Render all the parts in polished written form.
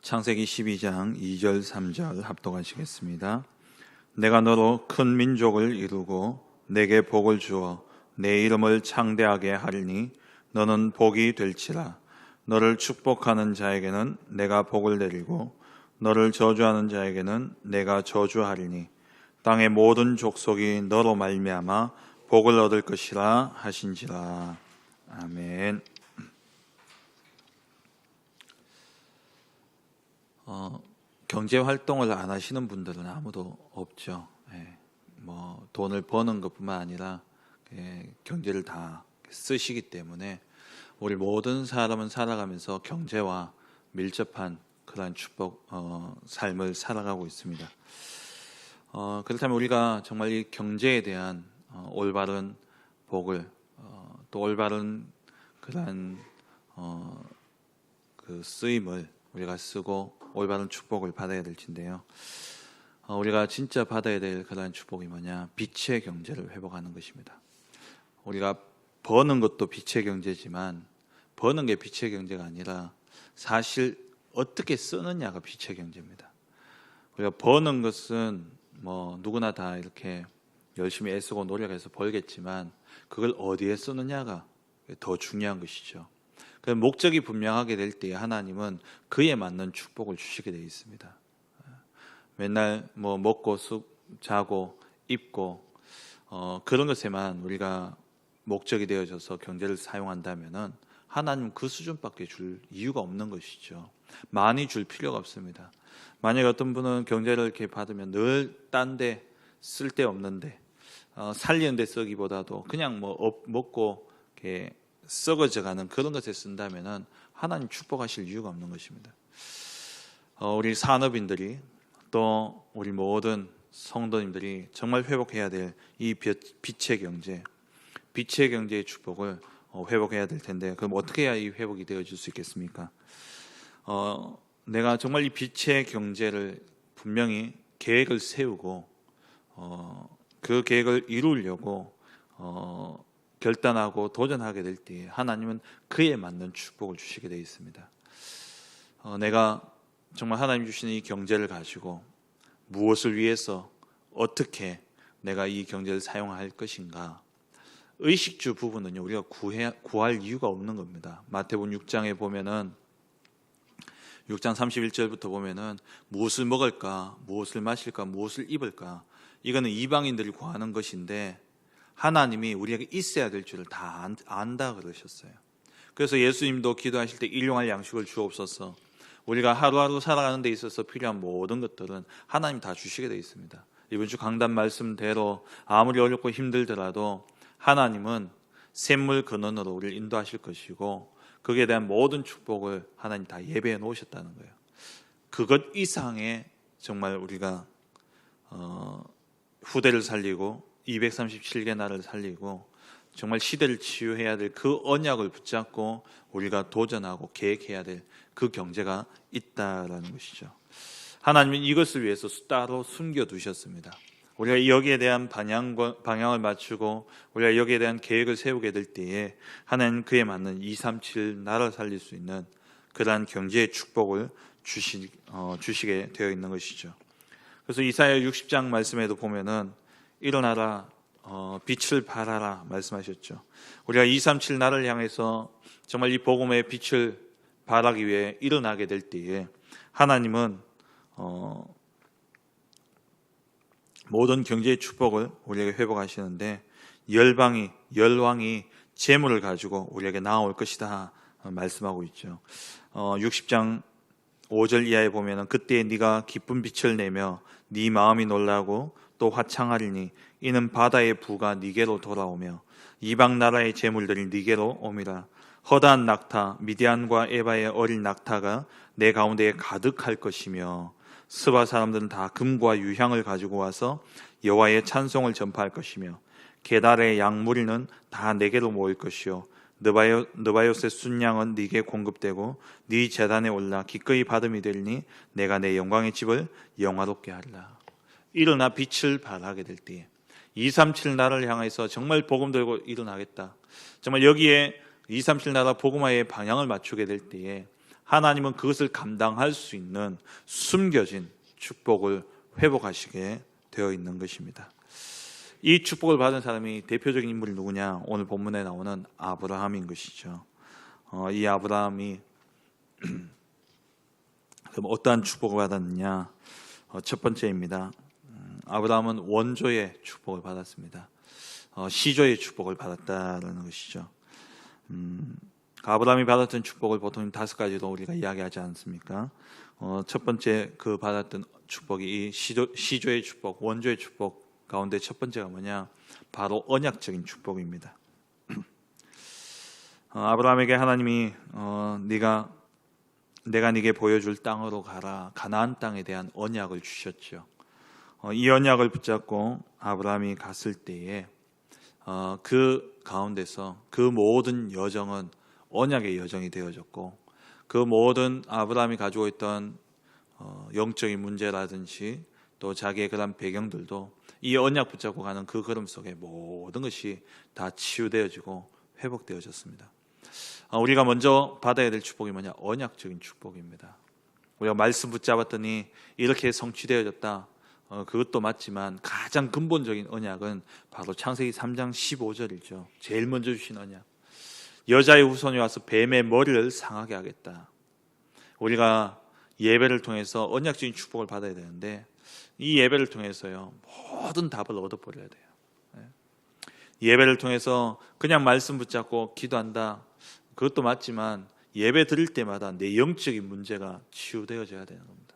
창세기 12장 2절 3절 합독하시겠습니다. 내가 너로 큰 민족을 이루고 내게 복을 주어 내 이름을 창대하게 하리니 너는 복이 될지라. 너를 축복하는 자에게는 내가 복을 내리고 너를 저주하는 자에게는 내가 저주하리니 땅의 모든 족속이 너로 말미암아 복을 얻을 것이라 하신지라. 아멘. 경제 활동을 안 하시는 분들은 아무도 없죠. 돈을 버는 것뿐만 아니라 경제를 다 쓰시기 때문에 우리 모든 사람은 살아가면서 경제와 밀접한 그러한 축복 삶을 살아가고 있습니다. 그렇다면 우리가 정말 이 경제에 대한 올바른 복을 또 올바른 그러한 그 쓰임을 우리가 쓰고 올바른 축복을 받아야 될진데요. 우리가 진짜 받아야 될 그러한 축복이 뭐냐? 빛의 경제를 회복하는 것입니다. 우리가 버는 것도 빛의 경제지만 버는 게 빛의 경제가 아니라 사실 어떻게 쓰느냐가 빛의 경제입니다. 우리가 버는 것은 누구나 다 이렇게 열심히 애쓰고 노력해서 벌겠지만 그걸 어디에 쓰느냐가 더 중요한 것이죠. 그 목적이 분명하게 될 때에 하나님은 그에 맞는 축복을 주시게 되어 있습니다. 맨날 먹고 자고 입고 그런 것에만 우리가 목적이 되어져서 경제를 사용한다면은 하나님은 그 수준밖에 줄 이유가 없는 것이죠. 많이 줄 필요가 없습니다. 만약에 어떤 분은 경제를 이렇게 받으면 늘 딴 데 쓸 데 없는데 살리는 데 쓰기보다도 그냥 먹고 이렇게 썩어져가는 그런 것에 쓴다면은 하나님 축복하실 이유가 없는 것입니다. 우리 산업인들이 또 우리 모든 성도님들이 정말 회복해야 될 이 빛의 경제의 축복을 회복해야 될 텐데, 그럼 어떻게 해야 이 회복이 되어질 수 있겠습니까? 내가 정말 이 빛의 경제를 분명히 계획을 세우고 그 계획을 이루려고 결단하고 도전하게 될 때 하나님은 그에 맞는 축복을 주시게 되어 있습니다. 내가 정말 하나님 주시는 이 경제를 가지고 무엇을 위해서 어떻게 내가 이 경제를 사용할 것인가, 의식주 부분은요 우리가 구할 이유가 없는 겁니다. 마태복음 6장에 보면은 6장 31절부터 보면은 무엇을 먹을까, 무엇을 마실까, 무엇을 입을까, 이거는 이방인들이 구하는 것인데 하나님이 우리에게 있어야 될 줄을 다 안다 그러셨어요. 그래서 예수님도 기도하실 때 일용할 양식을 주옵소서, 우리가 하루하루 살아가는 데 있어서 필요한 모든 것들은 하나님 다 주시게 되어 있습니다. 이번 주 강단 말씀대로 아무리 어렵고 힘들더라도 하나님은 샘물 근원으로 우리를 인도하실 것이고 거기에 대한 모든 축복을 하나님 다 예배해 놓으셨다는 거예요. 그것 이상의 정말 우리가 후대를 살리고 237개 나라를 살리고 정말 시대를 치유해야 될 그 언약을 붙잡고 우리가 도전하고 계획해야 될 그 경제가 있다라는 것이죠. 하나님은 이것을 위해서 따로 숨겨두셨습니다. 우리가 여기에 대한 방향을 맞추고 우리가 여기에 대한 계획을 세우게 될 때에 하나님은 그에 맞는 237 나라를 살릴 수 있는 그러한 경제의 축복을 주시게 되어 있는 것이죠. 그래서 이사야 60장 말씀에도 보면은 일어나라, 빛을 발하라 말씀하셨죠. 우리가 237 나라를 향해서 정말 이 복음의 빛을 발하기 위해 일어나게 될 때에 하나님은 모든 경제의 축복을 우리에게 회복하시는데 열왕이 재물을 가지고 우리에게 나올 것이다 말씀하고 있죠. 60장 5절 이하에 보면은 그때 네가 기쁜 빛을 내며 네 마음이 놀라고 또 화창하리니 이는 바다의 부가 네게로 돌아오며 이방 나라의 재물들이 네게로 옴이라. 허다한 낙타 미디안과 에바의 어린 낙타가 내 가운데에 가득할 것이며 스바 사람들은 다 금과 유향을 가지고 와서 여호와의 찬송을 전파할 것이며 게달의 양무리는 다 내게로 모일 것이요 느바요스의 순양은 네게 공급되고 네 제단에 올라 기꺼이 받음이 되리니 내가 내 영광의 집을 영화롭게 하리라. 일어나 빛을 발하게 될 때에 237 나라를 향해서 정말 복음 들고 일어나겠다, 정말 여기에 237 나라 복음화의 방향을 맞추게 될 때에 하나님은 그것을 감당할 수 있는 숨겨진 축복을 회복하시게 되어 있는 것입니다. 이 축복을 받은 사람이 대표적인 인물이 누구냐? 오늘 본문에 나오는 아브라함인 것이죠. 이 아브라함이 그럼 어떠한 축복을 받았느냐? 첫 번째입니다. 아브라함은 원조의 축복을 받았습니다. 시조의 축복을 받았다는 것이죠. 아브라함이 받았던 축복을 보통 5가지로 우리가 이야기하지 않습니까? 첫 번째 그 받았던 축복이 이 시조의 축복, 원조의 축복 가운데 첫 번째가 뭐냐? 바로 언약적인 축복입니다. 아브라함에게 하나님이 내가 네게 보여줄 땅으로 가라, 가나안 땅에 대한 언약을 주셨죠. 이 언약을 붙잡고 아브라함이 갔을 때에 그 가운데서 그 모든 여정은 언약의 여정이 되어졌고, 그 모든 아브라함이 가지고 있던 영적인 문제라든지 또 자기의 그런 배경들도 이 언약 붙잡고 가는 그 걸음 속에 모든 것이 다 치유되어지고 회복되어졌습니다. 우리가 먼저 받아야 될 축복이 뭐냐? 언약적인 축복입니다. 우리가 말씀 붙잡았더니 이렇게 성취되어졌다. 그것도 맞지만 가장 근본적인 언약은 바로 창세기 3장 15절이죠. 제일 먼저 주신 언약. 여자의 후손이 와서 뱀의 머리를 상하게 하겠다. 우리가 예배를 통해서 언약적인 축복을 받아야 되는데 이 예배를 통해서요 모든 답을 얻어버려야 돼요. 예배를 통해서 그냥 말씀 붙잡고 기도한다. 그것도 맞지만 예배 드릴 때마다 내 영적인 문제가 치유되어져야 되는 겁니다.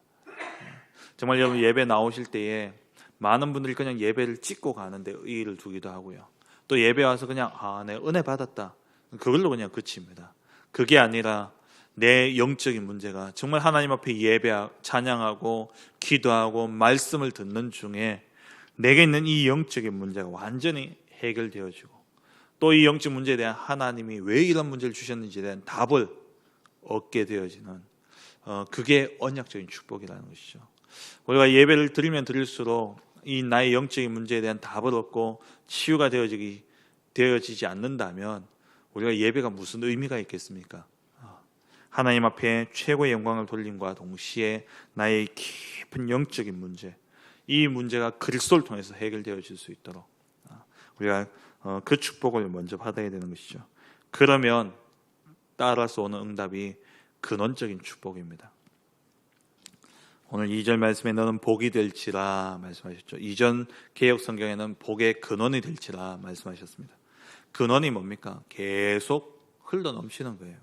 정말 여러분 예배 나오실 때에 많은 분들이 그냥 예배를 찍고 가는데 의의를 두기도 하고요. 또 예배 와서 그냥 내가 은혜 받았다. 그걸로 그냥 그칩니다. 그게 아니라 내 영적인 문제가 정말 하나님 앞에 예배, 찬양하고 기도하고 말씀을 듣는 중에 내게 있는 이 영적인 문제가 완전히 해결되어지고 또 이 영적 문제에 대한 하나님이 왜 이런 문제를 주셨는지에 대한 답을 얻게 되어지는 그게 언약적인 축복이라는 것이죠. 우리가 예배를 드리면 드릴수록 이 나의 영적인 문제에 대한 답을 얻고 치유가 되어지지 않는다면 우리가 예배가 무슨 의미가 있겠습니까? 하나님 앞에 최고의 영광을 돌림과 동시에 나의 깊은 영적인 문제, 이 문제가 그리스도를 통해서 해결되어질 수 있도록 우리가 그 축복을 먼저 받아야 되는 것이죠. 그러면 따라서 오는 응답이 근원적인 축복입니다. 오늘 2절 말씀에 너는 복이 될지라 말씀하셨죠. 이전 개역 성경에는 복의 근원이 될지라 말씀하셨습니다. 근원이 뭡니까? 계속 흘러넘치는 거예요.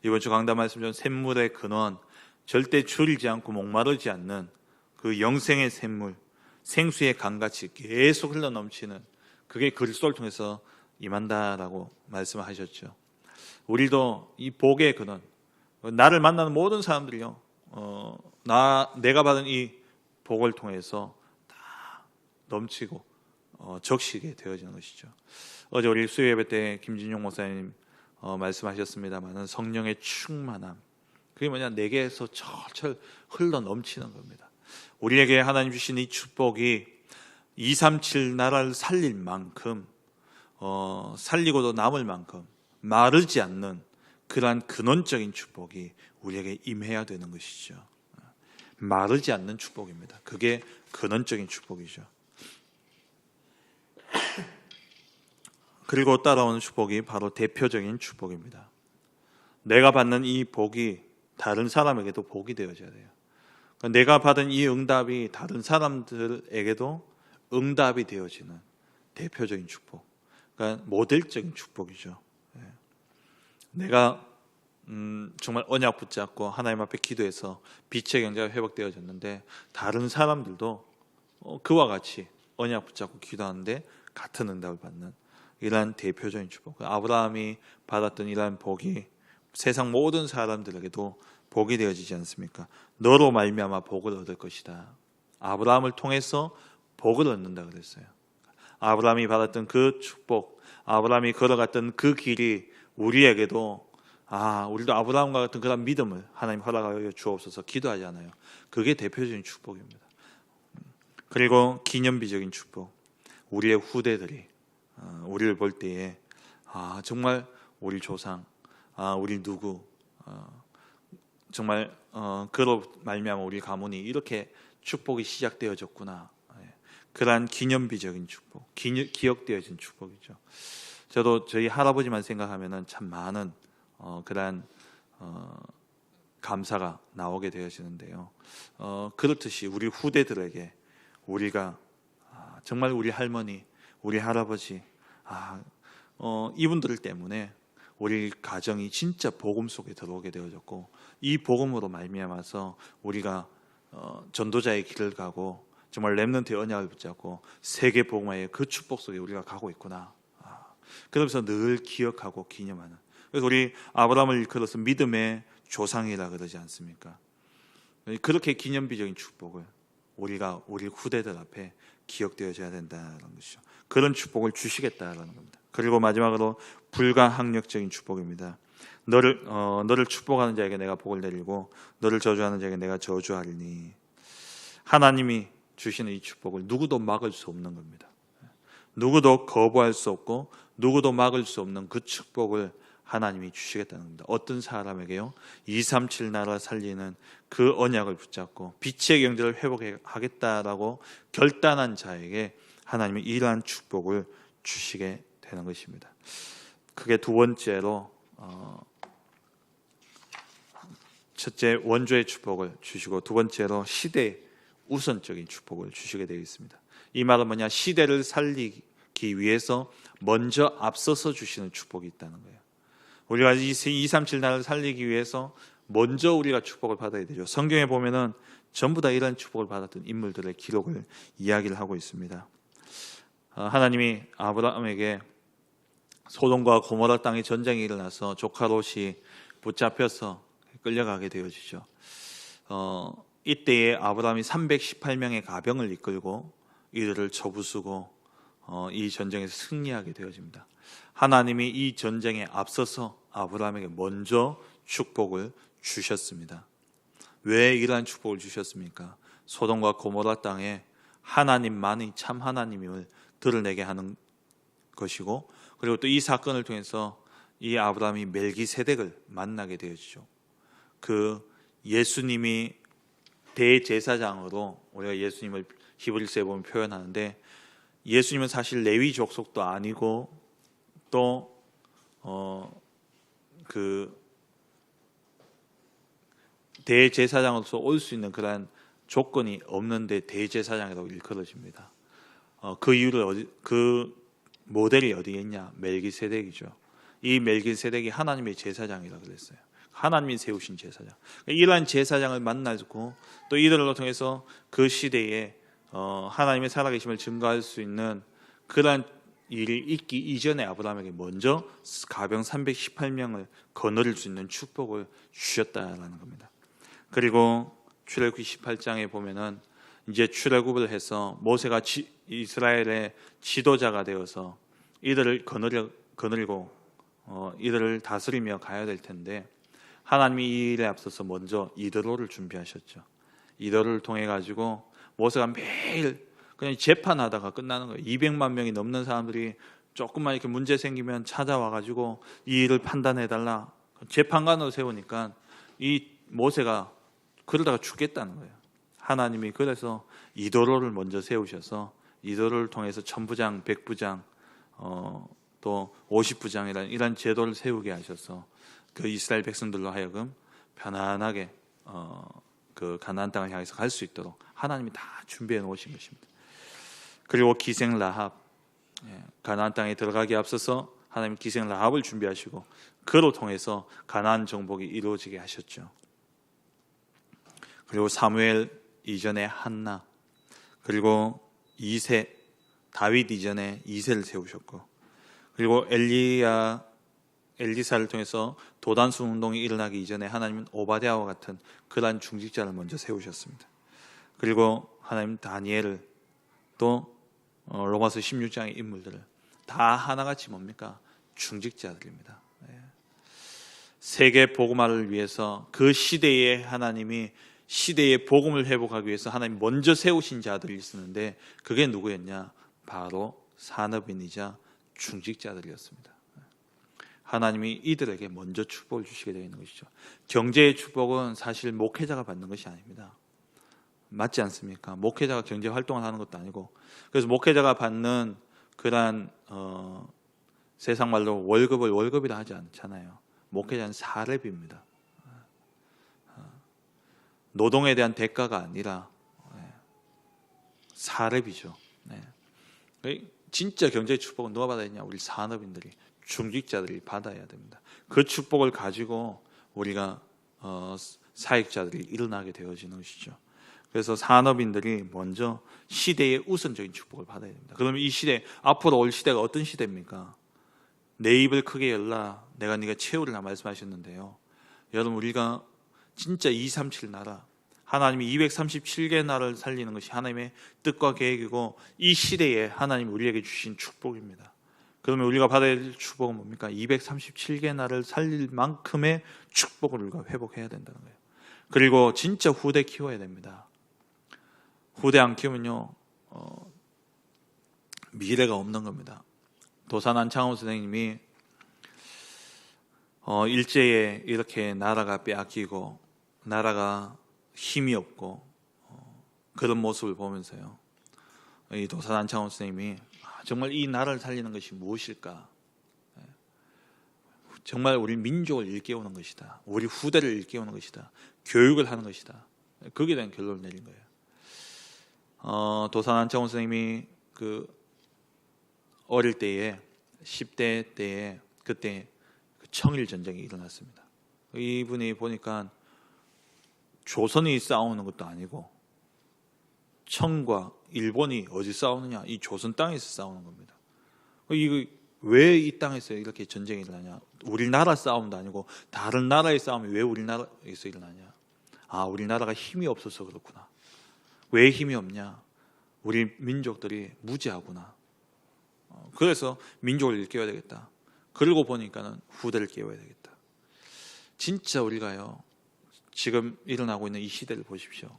이번 주 강단 말씀 중 샘물의 근원, 절대 줄이지 않고 목마르지 않는 그 영생의 샘물, 생수의 강같이 계속 흘러넘치는 그게 그리스도를 통해서 임한다라고 말씀하셨죠. 우리도 이 복의 근원, 나를 만나는 모든 사람들이요, 내가 받은 이 복을 통해서 다 넘치고 적시게 되어지는 것이죠. 어제 우리 수요 예배 때 김진용 목사님 말씀하셨습니다만 성령의 충만함, 그게 뭐냐? 내게서 철철 흘러 넘치는 겁니다. 우리에게 하나님 주신 이 축복이 237 나라를 살릴 만큼 살리고도 남을 만큼 마르지 않는 그러한 근원적인 축복이 우리에게 임해야 되는 것이죠. 마르지 않는 축복입니다. 그게 근원적인 축복이죠. 그리고 따라오는 축복이 바로 대표적인 축복입니다. 내가 받는 이 복이 다른 사람에게도 복이 되어져야 돼요. 내가 받은 이 응답이 다른 사람들에게도 응답이 되어지는 대표적인 축복, 그러니까 모델적인 축복이죠. 내가 정말 언약 붙잡고 하나님 앞에 기도해서 빛의 경제가 회복되어졌는데 다른 사람들도 그와 같이 언약 붙잡고 기도하는데 같은 응답을 받는 이러한 대표적인 축복, 아브라함이 받았던 이러한 복이 세상 모든 사람들에게도 복이 되어지지 않습니까? 너로 말미암아 복을 얻을 것이다. 아브라함을 통해서 복을 얻는다 그랬어요. 아브라함이 받았던 그 축복, 아브라함이 걸어갔던 그 길이 우리에게도 우리도 아브라함과 같은 그런 믿음을 하나님 허락하여 주옵소서 기도하잖아요. 그게 대표적인 축복입니다. 그리고 기념비적인 축복, 우리의 후대들이 우리를 볼 때에 정말 우리 조상, 우리 누구 정말 그로 말미암아 우리 가문이 이렇게 축복이 시작되어졌구나. 그러한 기념비적인 축복, 기억되어진 축복이죠. 저도 저희 할아버지만 생각하면은 참 많은 그러한 감사가 나오게 되어지는데요. 그렇듯이 우리 후대들에게 우리가 정말 우리 할머니, 우리 할아버지, 이분들 때문에 우리 가정이 진짜 복음 속에 들어오게 되어졌고, 이 복음으로 말미암아서 우리가 전도자의 길을 가고 정말 렘넌트의 언약을 붙잡고 세계 복음화의 그 축복 속에 우리가 가고 있구나. 그러면서 늘 기억하고 기념하는. 그래서 우리 아브라함을 일컬어서 믿음의 조상이라 그러지 않습니까? 그렇게 기념비적인 축복을 우리가 우리 후대들 앞에 기억되어져야 된다는 것이죠. 그런 축복을 주시겠다라는 겁니다. 그리고 마지막으로 불가항력적인 축복입니다. 너를 축복하는 자에게 내가 복을 내리고 너를 저주하는 자에게 내가 저주하리니. 하나님이 주시는 이 축복을 누구도 막을 수 없는 겁니다. 누구도 거부할 수 없고 누구도 막을 수 없는 그 축복을 하나님이 주시겠다는 겁니다. 어떤 사람에게요? 237 나라 살리는 그 언약을 붙잡고 빛의 경제를 회복하겠다라고 결단한 자에게 하나님이 이러한 축복을 주시게 되는 것입니다. 그게 두 번째로 첫째 원조의 축복을 주시고 두 번째로 시대 우선적인 축복을 주시게 되어 있습니다. 이 말은 뭐냐? 시대를 살리기 위해서 먼저 앞서서 주시는 축복이 있다는 거예요. 우리가 237 나라를 살리기 위해서 먼저 우리가 축복을 받아야 되죠. 성경에 보면은 전부 다 이런 축복을 받았던 인물들의 기록을 이야기를 하고 있습니다. 하나님이 아브라함에게 소돔과 고모라 땅에 전쟁이 일어나서 조카 롯이 붙잡혀서 끌려가게 되어지죠. 이때에 아브라함이 318명의 가병을 이끌고 이들을 쳐부수고 이 전쟁에서 승리하게 되어집니다. 하나님이 이 전쟁에 앞서서 아브라함에게 먼저 축복을 주셨습니다. 왜 이러한 축복을 주셨습니까? 소돔과 고모라 땅에 하나님만이 참 하나님임을 드러내게 하는 것이고, 그리고 또 이 사건을 통해서 이 아브라함이 멜기세덱을 만나게 되어지죠. 그 예수님이 대제사장으로 우리가 예수님을 히브리서에 보면 표현하는데, 예수님은 사실 레위 족속도 아니고 또 그 대제사장으로서 올 수 있는 그러한 조건이 없는데 대제사장이라고 일컬어집니다. 그 이유를 그 모델이 어디에 있냐? 멜기세덱이죠. 이 멜기세덱이 하나님의 제사장이라고 그랬어요. 하나님이 세우신 제사장. 이러한 제사장을 만나고 또 이들을 통해서 그 시대에 하나님의 살아계심을 증거할 수 있는 그러한 일이 있기 이전에 아브라함에게 먼저 가병 318명을 거느릴 수 있는 축복을 주셨다라는 겁니다. 그리고 출애굽기 18장에 보면은 이제 출애굽을 해서 모세가 이스라엘의 지도자가 되어서 이들을 거느리고 이들을 다스리며 가야 될 텐데, 하나님이 이 일에 앞서서 먼저 이드로를 준비하셨죠. 이드로를 통해 가지고 모세가 매일 그냥 재판하다가 끝나는 거예요. 200만 명이 넘는 사람들이 조금만 이렇게 문제 생기면 찾아와 가지고 이 일을 판단해 달라 재판관으로 세우니까 이 모세가 그러다가 죽겠다는 거예요. 하나님이 그래서 이도로를 먼저 세우셔서 이도로를 통해서 천부장, 백부장, 또 50부장이라는 이런 제도를 세우게 하셔서 그 이스라엘 백성들로 하여금 편안하게 그 가나안 땅을 향해서 갈 수 있도록 하나님이 다 준비해 놓으신 것입니다. 그리고 기생 라합, 가나안 땅에 들어가기 앞서서 하나님 기생 라합을 준비하시고 그로 통해서 가나안 정복이 이루어지게 하셨죠. 그리고 사무엘 이전에 한나, 그리고 이세, 다윗 이전에 이세를 세우셨고, 그리고 엘리사를 통해서 도단수 운동이 일어나기 이전에 하나님은 오바댜와 같은 그러한 중직자를 먼저 세우셨습니다. 그리고 하나님 다니엘을 또 로마서 16장의 인물들을 다 하나같이 뭡니까? 중직자들입니다. 세계 복음화를 위해서 그 시대에 하나님이 시대의 복음을 회복하기 위해서 하나님 먼저 세우신 자들이 있었는데 그게 누구였냐? 바로 산업인이자 중직자들이었습니다. 하나님이 이들에게 먼저 축복을 주시게 되어 있는 것이죠. 경제의 축복은 사실 목회자가 받는 것이 아닙니다. 맞지 않습니까? 목회자가 경제 활동을 하는 것도 아니고, 그래서 목회자가 받는 그러한 세상 말로 월급을 월급이라 하지 않잖아요. 목회자는 사렙입니다. 노동에 대한 대가가 아니라 사렙이죠. 진짜 경제의 축복은 누가 받아야 되냐? 우리 산업인들이, 중직자들이 받아야 됩니다. 그 축복을 가지고 우리가 사역자들이 일어나게 되어지는 것이죠. 그래서 산업인들이 먼저 시대의 우선적인 축복을 받아야 됩니다. 그러면 이 시대, 앞으로 올 시대가 어떤 시대입니까? 내 입을 크게 열라 내가 네가 채우리라 말씀하셨는데요. 여러분, 우리가 진짜 237 나라, 하나님이 237개 나라를 살리는 것이 하나님의 뜻과 계획이고 이 시대에 하나님이 우리에게 주신 축복입니다. 그러면 우리가 받아야 될 축복은 뭡니까? 237개 나라를 살릴 만큼의 축복을 우리가 회복해야 된다는 거예요. 그리고 진짜 후대 키워야 됩니다. 후대 안 키우면요 미래가 없는 겁니다. 도산 안창호 선생님이 일제에 이렇게 나라가 빼앗기고 나라가 힘이 없고 그런 모습을 보면서요, 이 도산 안창호 선생님이 정말 이 나라를 살리는 것이 무엇일까? 정말 우리 민족을 일깨우는 것이다. 우리 후대를 일깨우는 것이다. 교육을 하는 것이다. 거기에 대한 결론을 내린 거예요. 도산 안창호 선생님이 그 어릴 때에 10대 때에 그때 청일 전쟁이 일어났습니다. 이분이 보니까 조선이 싸우는 것도 아니고 청과 일본이 어디 싸우느냐? 이 조선 땅에서 싸우는 겁니다. 이거 왜 이 땅에서 이렇게 전쟁이 일어나냐? 우리나라 싸움도 아니고 다른 나라의 싸움이 왜 우리나라에서 일어나냐? 우리나라가 힘이 없어서 그렇구나. 왜 힘이 없냐? 우리 민족들이 무지하구나. 그래서 민족을 일깨워야 되겠다. 그러고 보니까는 후대를 깨워야 되겠다. 진짜 우리가요, 지금 일어나고 있는 이 시대를 보십시오.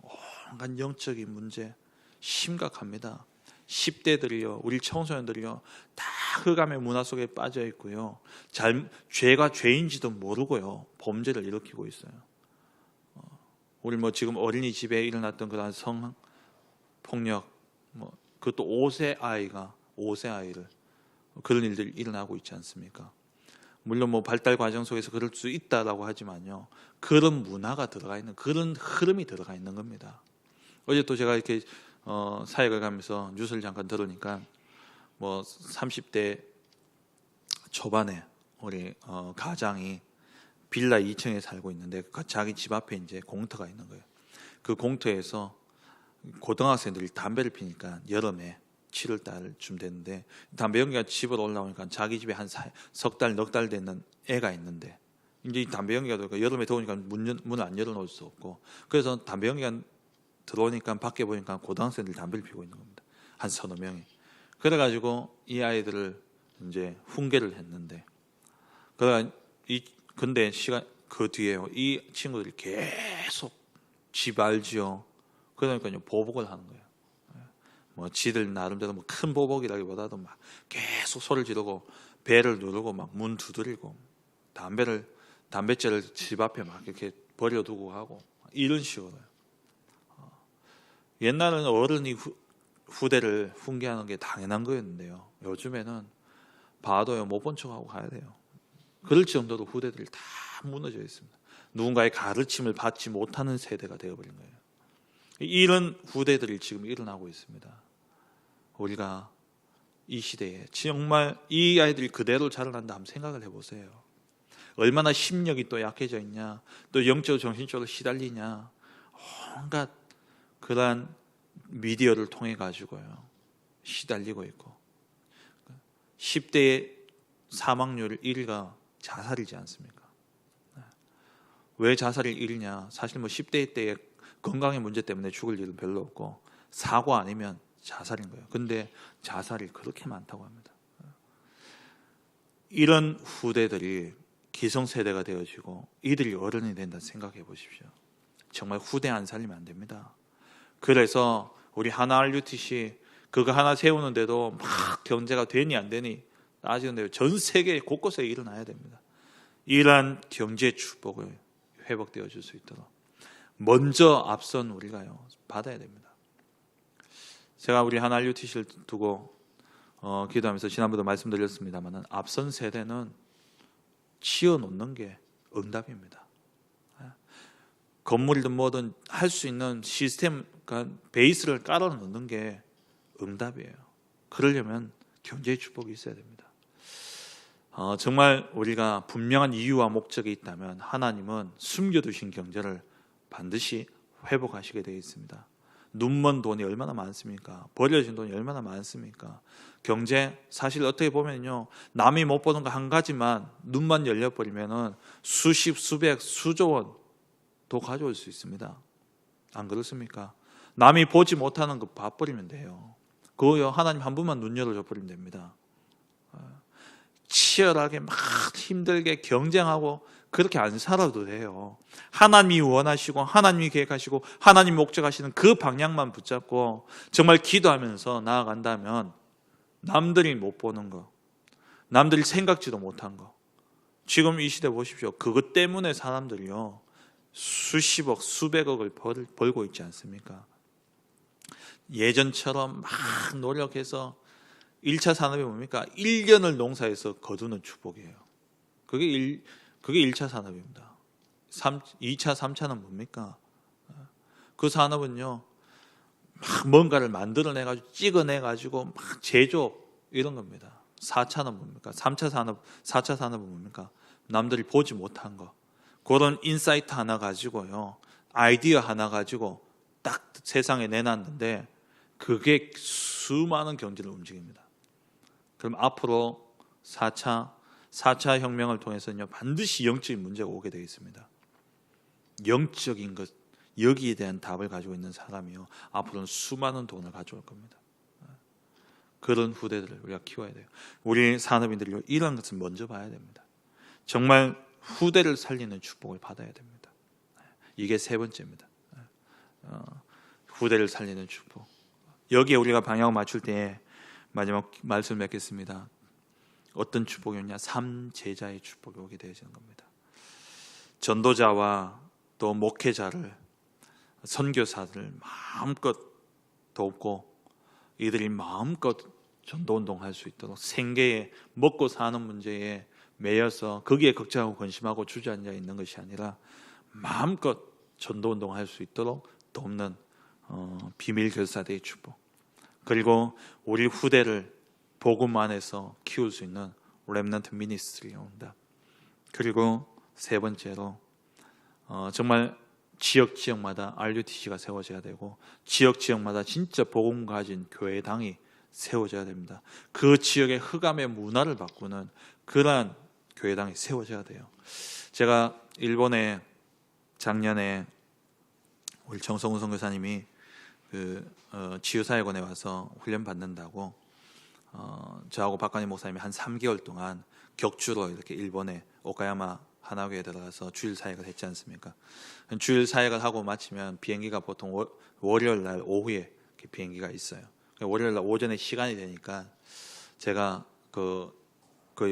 온갖 영적인 문제 심각합니다. 10대들이요, 우리 청소년들이요, 다 흑암의 문화 속에 빠져 있고요, 죄가 죄인지도 모르고요, 범죄를 일으키고 있어요. 우리 지금 어린이집에 일어났던 그런 성폭력, 그것도 5세 아이를 그런 일들이 일어나고 있지 않습니까? 물론 발달 과정 속에서 그럴 수 있다라고 하지만요, 그런 문화가 들어가 있는, 그런 흐름이 들어가 있는 겁니다. 어제 또 제가 이렇게 사역을 가면서 뉴스를 잠깐 들으니까 30대 초반에 우리 가장이 빌라 2층에 살고 있는데 자기 집 앞에 이제 공터가 있는 거예요. 그 공터에서 고등학생들이 담배를 피니까 여름에 7월 달쯤 됐는데 담배 연기가 집으로 올라오니까 자기 집에 한 석 달, 넉 달 되는 애가 있는데 이제 이 담배 연기가 들어오니까 여름에 더우니까 문을 안 열어놓을 수 없고, 그래서 담배 연기가 들어오니까 밖에 보니까 고등학생들이 담배를 피우고 있는 겁니다. 한 서너 명이. 그래가지고 이 아이들을 이제 훈계를 했는데, 근데 그 뒤에요, 이 친구들이 계속 집 알지요. 그러니까요, 보복을 하는 거예요. 지들 나름대로 큰 보복이라기보다도 막 계속 소리를 지르고 배를 누르고 막 문 두드리고 담배째를 집 앞에 막 이렇게 버려두고 하고 이런 식으로요. 옛날에는 어른이 후대를 훈계하는 게 당연한 거였는데요, 요즘에는 봐도요 못 본 척하고 가야 돼요. 그럴 정도로 후대들이 다 무너져 있습니다. 누군가의 가르침을 받지 못하는 세대가 되어버린 거예요. 이런 후대들이 지금 일어나고 있습니다. 우리가 이 시대에 정말 이 아이들이 그대로 자라난다 한번 생각을 해보세요. 얼마나 심력이 또 약해져 있냐, 또 영적으로 정신적으로 시달리냐, 온갖 그러한 미디어를 통해 가지고요 시달리고 있고, 10대의 사망률 1위가 자살이지 않습니까? 왜 자살이 1위냐? 사실 10대 때의 건강의 문제 때문에 죽을 일은 별로 없고 사고 아니면 자살인 거예요. 근데 자살이 그렇게 많다고 합니다. 이런 후대들이 기성세대가 되어지고 이들이 어른이 된다 생각해 보십시오. 정말 후대 안 살리면 안 됩니다. 그래서 우리 하나 RUTC 그거 하나 세우는데도 막 경제가 되니 안 되니 따지는데요. 전 세계 곳곳에 일어나야 됩니다. 이러한 경제 축복을 회복되어 줄 수 있도록 먼저 앞선 우리가요 받아야 됩니다. 제가 우리 한알유티씨를 두고 기도하면서 지난번에도 말씀드렸습니다만 앞선 세대는 지어놓는 게 응답입니다. 건물이든 뭐든 할 수 있는 시스템, 그러니까 베이스를 깔아놓는 게 응답이에요. 그러려면 경제의 축복이 있어야 됩니다. 정말 우리가 분명한 이유와 목적이 있다면 하나님은 숨겨두신 경제를 반드시 회복하시게 되어 있습니다. 눈먼 돈이 얼마나 많습니까? 버려진 돈이 얼마나 많습니까? 경제 사실 어떻게 보면요 남이 못 보는 거 한 가지만 눈만 열려버리면은 수십, 수백, 수조 원도 가져올 수 있습니다. 안 그렇습니까? 남이 보지 못하는 거 봐버리면 돼요. 그거요 하나님 한 분만 눈 열어줘 버리면 됩니다. 치열하게 막 힘들게 경쟁하고 그렇게 안 살아도 돼요. 하나님이 원하시고 하나님이 계획하시고 하나님이 목적하시는 그 방향만 붙잡고 정말 기도하면서 나아간다면 남들이 못 보는 거, 남들이 생각지도 못한 거, 지금 이 시대 보십시오. 그것 때문에 사람들이요 수십억, 수백억을 벌고 있지 않습니까? 예전처럼 막 노력해서 1차 산업이 뭡니까? 1년을 농사에서 거두는 축복이에요. 그게 1차 산업입니다. 2차, 3차는 뭡니까? 그 산업은요, 막 뭔가를 만들어내가지고, 찍어내가지고, 막 제조업, 이런 겁니다. 4차는 뭡니까? 3차 산업, 4차 산업은 뭡니까? 남들이 보지 못한 거. 그런 인사이트 하나 가지고요, 아이디어 하나 가지고 딱 세상에 내놨는데, 그게 수많은 경제를 움직입니다. 그럼 앞으로 4차 혁명을 통해서는요 반드시 영적인 문제가 오게 되어 있습니다. 영적인 것, 여기에 대한 답을 가지고 있는 사람이요 앞으로는 수많은 돈을 가져올 겁니다. 그런 후대들을 우리가 키워야 돼요. 우리 산업인들이 이런 것을 먼저 봐야 됩니다. 정말 후대를 살리는 축복을 받아야 됩니다. 이게 세 번째입니다. 후대를 살리는 축복. 여기에 우리가 방향을 맞출 때 마지막 말씀 맺겠습니다. 어떤 축복이냐? 삼제자의 축복이 오게 되어지는 겁니다. 전도자와 또 목회자를, 선교사들을 마음껏 돕고 이들이 마음껏 전도운동할 수 있도록 생계에 먹고 사는 문제에 매여서 거기에 걱정하고 근심하고 주저앉아 있는 것이 아니라 마음껏 전도운동할 수 있도록 돕는 비밀결사대의 축복, 그리고 우리 후대를 복음 안에서 키울 수 있는 렘넌트 미니스트리가 온다. 그리고 세 번째로 정말 지역마다 RUTC가 세워져야 되고 지역마다 진짜 복음 가진 교회당이 세워져야 됩니다. 그 지역의 흑암의 문화를 바꾸는 그러한 교회당이 세워져야 돼요. 제가 일본에 작년에 우리 정성훈 선교사님이 지유사회관에 와서 훈련 받는다고 저하고 박관희 목사님이 한 3개월 동안 격주로 이렇게 일본의 오카야마 하나교에 들어가서 주일 사역을 했지 않습니까? 주일 사역을 하고 마치면 비행기가 보통 월요일 날 오후에 비행기가 있어요. 월요일 날 오전에 시간이 되니까 제가 그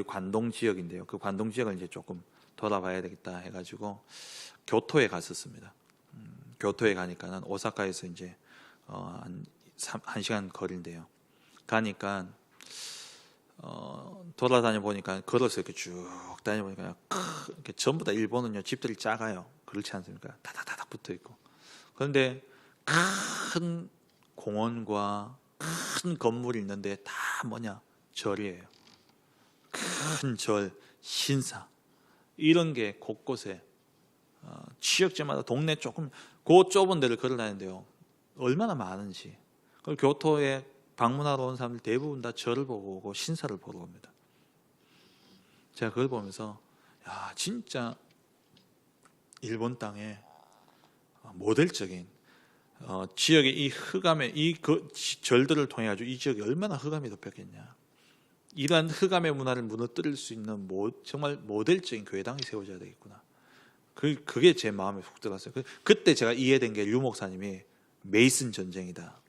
관동 지역인데요. 그 관동 지역을 이제 조금 돌아봐야 되겠다 해가지고 교토에 갔었습니다. 교토에 가니까는 오사카에서 이제 한 1시간 거리인데요. 가니까 돌아다녀 보니까 걸어서 이렇게 쭉 다녀 보니까 이렇게 전부 다 일본은요 집들이 작아요. 그렇지 않습니까? 다닥다닥 붙어 있고. 그런데 큰 공원과 큰 건물이 있는데 다 뭐냐? 절이에요. 큰 절, 신사 이런 게 곳곳에 지역제마다 동네 조금 그 좁은 데를 걸어 다니는데요. 얼마나 많은지. 그 교토에 방문하러 온 사람들 대부분 다 절을 보고 오고 신사를 보러 옵니다. 제가 그걸 보면서 야 진짜 일본 땅에 모델적인 지역의 이 흑암의 절들을 통해 가지고 이 지역이 얼마나 흑암이 덮였겠냐. 이러한 흑암의 문화를 무너뜨릴 수 있는 정말 모델적인 교회당이 세워져야 되겠구나. 그게 제 마음에 훅 들어갔어요. 그때 제가 이해된 게 류 목사님이 메이슨 전쟁이다.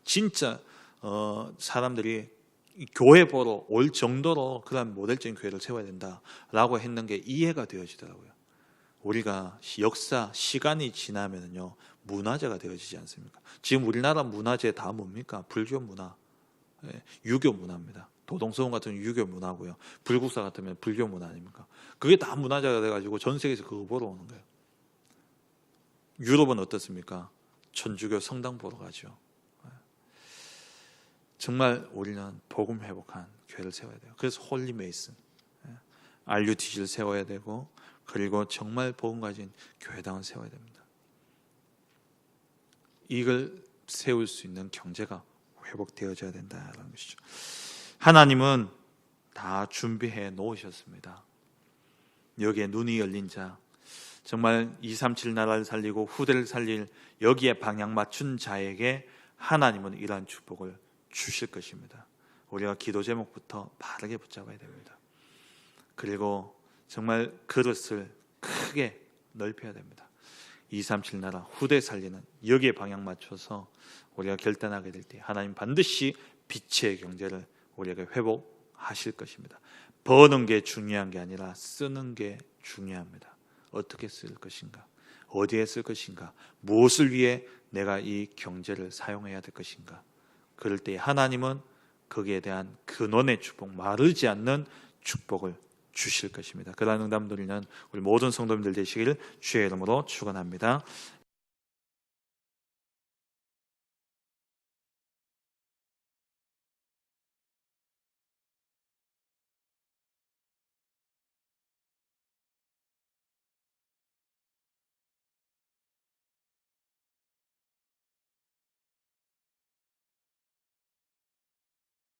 진짜 사람들이 교회 보러 올 정도로 그런 모델적인 교회를 세워야 된다라고 했는 게 이해가 되어지더라고요. 우리가 역사, 시간이 지나면요 문화재가 되어지지 않습니까? 지금 우리나라 문화재 다 뭡니까? 불교 문화, 유교 문화입니다. 도동서원 같은 유교 문화고요. 불국사 같으면 불교 문화 아닙니까? 그게 다 문화재가 돼가지고 전 세계에서 그거 보러 오는 거예요. 유럽은 어떻습니까? 천주교 성당 보러 가죠. 정말 우리는 복음 회복한 교회를 세워야 돼요. 그래서 홀리 메이슨, RUTC를 세워야 되고, 그리고 정말 복음 가진 교회당을 세워야 됩니다. 이걸 세울 수 있는 경제가 회복되어져야 된다는 것이죠. 하나님은 다 준비해 놓으셨습니다. 여기에 눈이 열린 자, 정말 237 나라를 살리고 후대를 살릴 여기에 방향 맞춘 자에게 하나님은 이러한 축복을 주실 것입니다. 우리가 기도 제목부터 바르게 붙잡아야 됩니다. 그리고 정말 그릇을 크게 넓혀야 됩니다. 237 나라 후대 살리는 여기에 방향 맞춰서 우리가 결단하게 될 때 하나님 반드시 빛의 경제를 우리에게 회복하실 것입니다. 버는 게 중요한 게 아니라 쓰는 게 중요합니다. 어떻게 쓸 것인가, 어디에 쓸 것인가, 무엇을 위해 내가 이 경제를 사용해야 될 것인가. 그럴 때 하나님은 거기에 대한 근원의 축복, 마르지 않는 축복을 주실 것입니다. 그러한 응답 누리는 우리 모든 성도님들 되시기를 주의 이름으로 축원합니다.